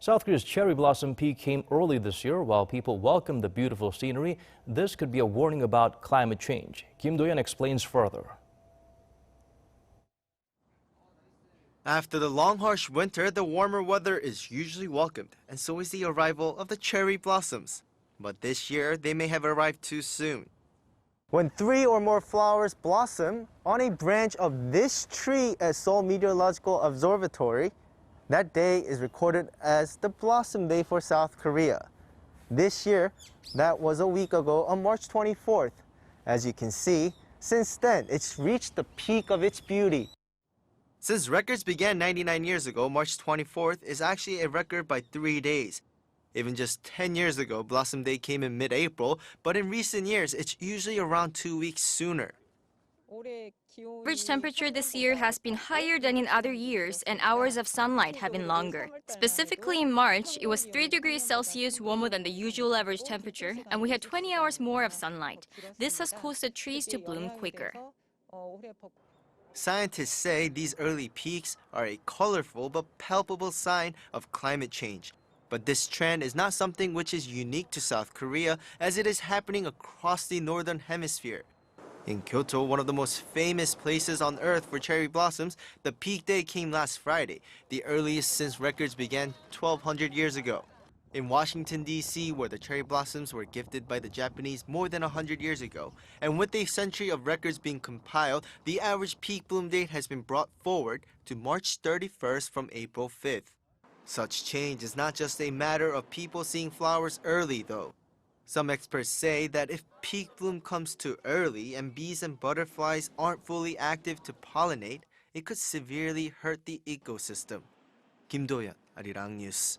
South Korea's cherry blossom peak came early this year. While people welcome the beautiful scenery, this could be a warning about climate change. Do-yeon explains further. After the long, harsh winter, the warmer weather is usually welcomed, and so is the arrival of the cherry blossoms. But this year, they may have arrived too soon. When 3 or more flowers blossom on a branch of this tree at Seoul Meteorological Observatory, that day is recorded as the Blossom Day for South Korea. This year, that was a week ago on March 24th. As you can see, since then, it's reached the peak of its beauty. Since records began 99 years ago, March 24th is actually a record by 3 days. Even just 10 years ago, Blossom Day came in mid-April, but in recent years, it's usually around 2 weeks sooner. Average temperature this year has been higher than in other years, and hours of sunlight have been longer. Specifically in March, it was 3 degrees Celsius warmer than the usual average temperature, and we had 20 hours more of sunlight. This has caused the trees to bloom quicker. Scientists say these early peaks are a colorful but palpable sign of climate change. But this trend is not something which is unique to South Korea, as it is happening across the northern hemisphere. In Kyoto, one of the most famous places on earth for cherry blossoms, the peak day came last Friday, the earliest since records began 1,200 years ago. In Washington, D.C., where the cherry blossoms were gifted by the Japanese more than 100 years ago, and with a century of records being compiled, the average peak bloom date has been brought forward to March 31st from April 5th. Such change is not just a matter of people seeing flowers early, though. Some experts say that if peak bloom comes too early and bees and butterflies aren't fully active to pollinate, it could severely hurt the ecosystem. Do-yeon, Arirang News.